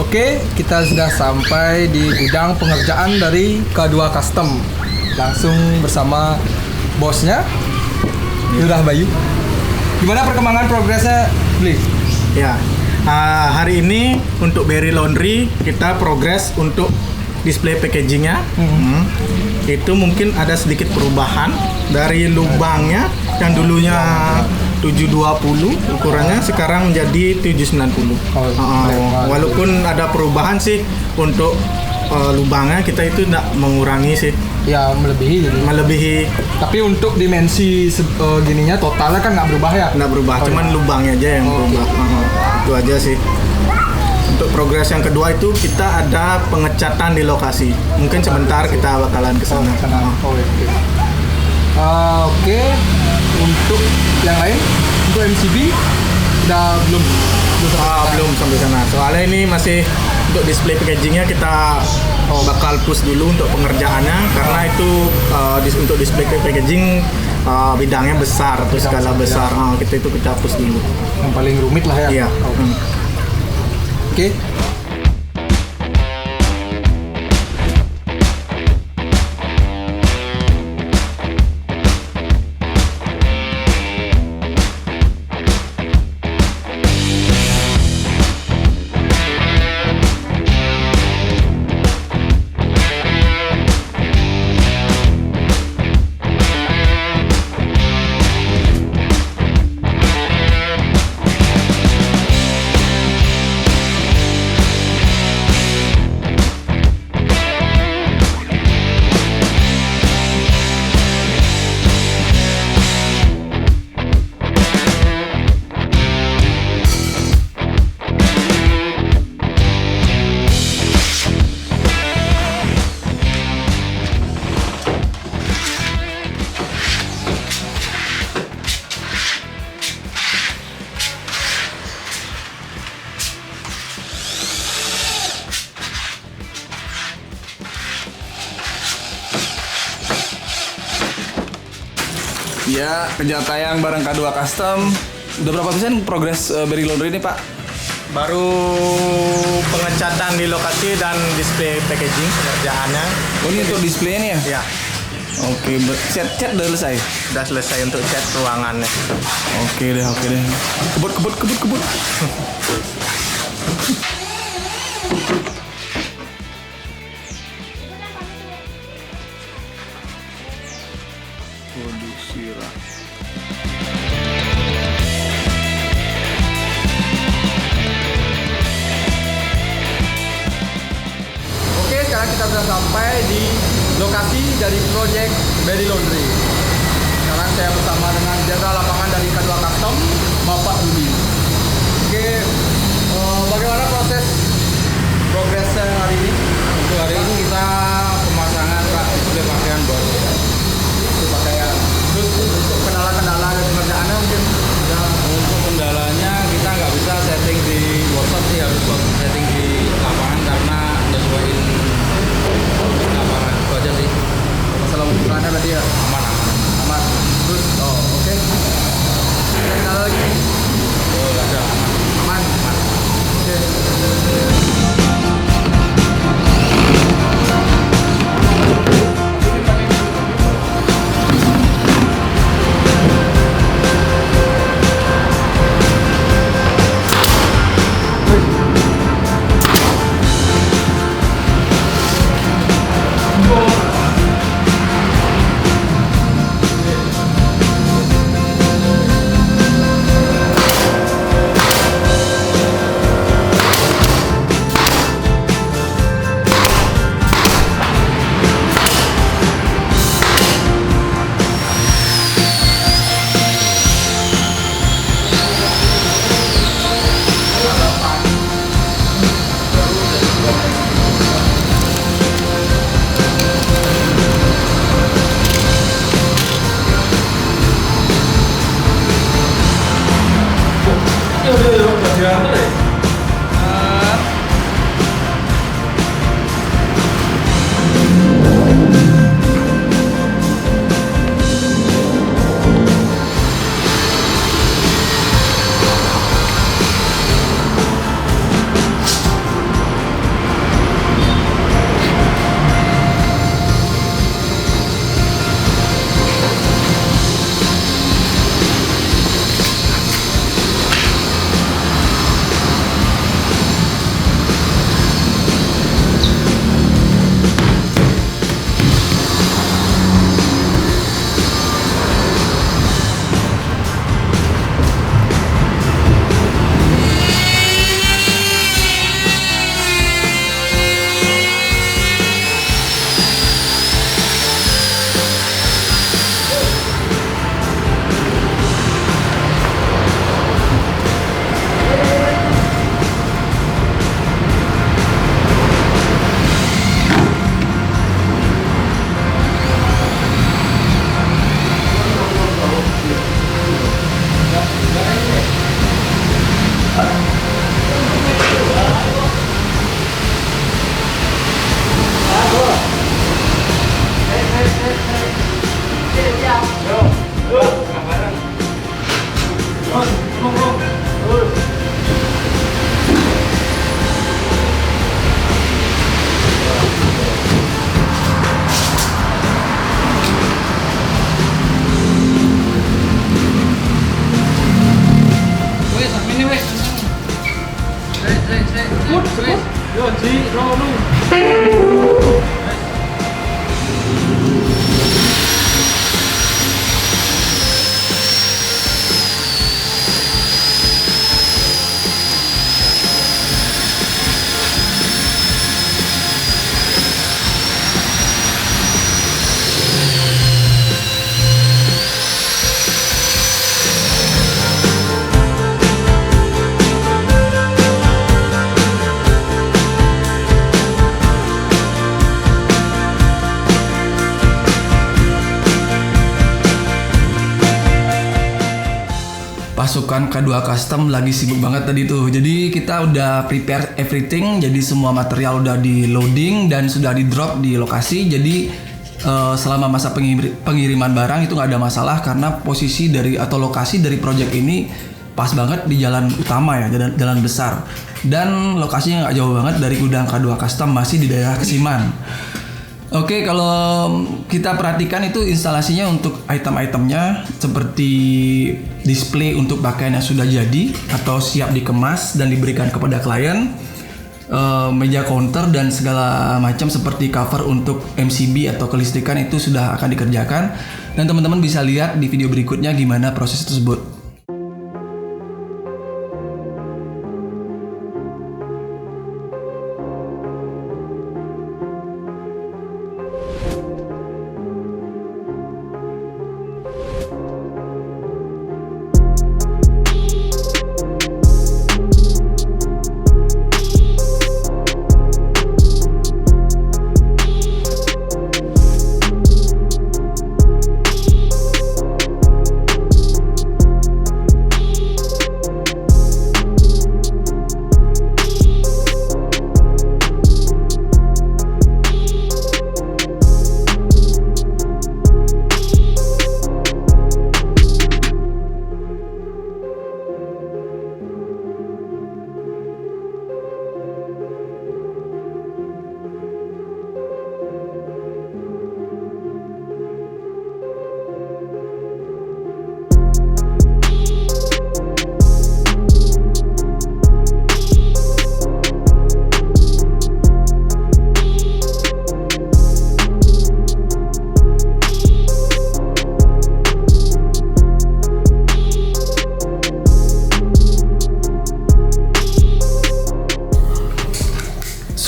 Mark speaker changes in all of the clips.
Speaker 1: Oke, kita sudah sampai di gudang pengerjaan dari K2 Custom. Langsung bersama bosnya, Yurah Bayu. Gimana perkembangan progresnya, Bli?
Speaker 2: Ya, hari ini untuk Berry Laundry kita progres untuk display packagingnya. Itu mungkin ada sedikit perubahan dari lubangnya yang dulunya 720 ukurannya sekarang menjadi 790. Walaupun ada perubahan sih untuk lubangnya, kita itu tidak mengurangi sih.
Speaker 1: Ya, melebihi jadi.
Speaker 2: Melebihi.
Speaker 1: Tapi untuk dimensi gininya totalnya kan nggak berubah ya?
Speaker 2: Nggak berubah, cuman lubangnya aja yang berubah. Itu aja sih. Untuk progres yang kedua itu kita ada pengecatan di lokasi. Mungkin sebentar kita bakalan ke sana.
Speaker 1: Oke. Untuk yang lain, untuk MCB udah
Speaker 2: belum sampai sana. Soalnya ini masih untuk display packagingnya kita bakal push dulu untuk pengerjaannya karena itu untuk display packaging bidangnya besar atau skala besar. Kita push dulu.
Speaker 1: Yang paling rumit lah ya.
Speaker 2: Iya.
Speaker 1: Oke.
Speaker 3: Ya, kerja tayang bareng K2 Custom. Udah berapa persen progres Berry Laundry ini, Pak?
Speaker 2: Baru pengecatan di lokasi dan display packaging pengerjaannya.
Speaker 3: Oh, ini untuk display nih ya?
Speaker 2: Ya,
Speaker 3: Oke, cat udah selesai?
Speaker 2: sudah selesai untuk cat ruangannya.
Speaker 3: Oke deh. Kebut. Produksi
Speaker 1: Oke, sekarang kita sudah sampai di lokasi dari project Berry Laundry. Sekarang saya bersama dengan Jenderal Lapangan dari K2 Custom, Bapak Rudi. Oke, bagaimana proses progresnya hari ini?
Speaker 4: Untuk hari ini kita pemasangan rak itu pakaian bos.
Speaker 1: Itu pakaian. Terus untuk kendala-kendala dan pengerjaannya mungkin ya,
Speaker 4: Untuk kendalanya kita nggak bisa setting di workshop sih, harus setting di lapangan karena nyesuaiin lapangan itu aja sih.
Speaker 1: masalah ukurannya tadi ya
Speaker 4: Aman.
Speaker 1: aman. Terus oke. Ada kendala lagi?
Speaker 4: Oh nggak ada aman.
Speaker 1: Aman. Oke.
Speaker 3: pasukan K2 Custom lagi sibuk banget tadi tuh. Jadi kita udah prepare everything, jadi semua material udah di loading dan sudah di drop di lokasi. Jadi selama masa pengiriman barang itu nggak ada masalah karena posisi dari atau lokasi dari project ini pas banget di jalan utama ya, jalan besar. Dan lokasinya nggak jauh banget dari gudang K2 Custom, masih di daerah Kesiman. Oke, kalau kita perhatikan itu instalasinya untuk item-itemnya seperti display untuk pakaian yang sudah jadi atau siap dikemas dan diberikan kepada klien, meja counter dan segala macam seperti cover untuk MCB atau kelistrikan itu sudah akan dikerjakan, dan teman-teman bisa lihat di video berikutnya gimana proses tersebut.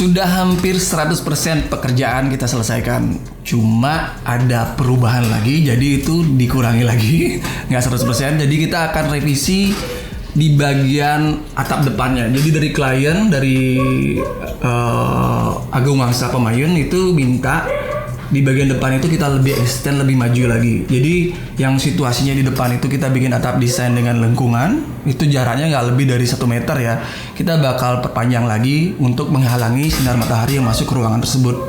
Speaker 3: Sudah hampir 100% pekerjaan kita selesaikan. Cuma ada perubahan lagi, jadi itu dikurangi lagi. Nggak 100%, jadi kita akan revisi di bagian atap depannya. Jadi dari klien, dari Agung Wangsa Pemayun itu minta di bagian depan itu kita lebih extend, lebih maju lagi. Jadi yang situasinya di depan itu kita bikin atap desain dengan lengkungan, itu jaraknya nggak lebih dari 1 meter ya. Kita bakal perpanjang lagi untuk menghalangi sinar matahari yang masuk ke ruangan tersebut.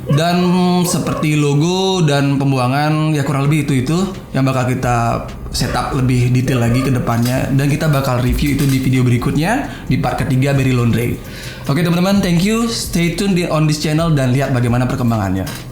Speaker 3: Dan seperti logo dan pembuangan ya kurang lebih itu yang bakal kita setup lebih detail lagi ke depannya, dan kita bakal review itu di video berikutnya di part ketiga Berry Laundry. Oke teman-teman, thank you, stay tune on this channel dan lihat bagaimana perkembangannya.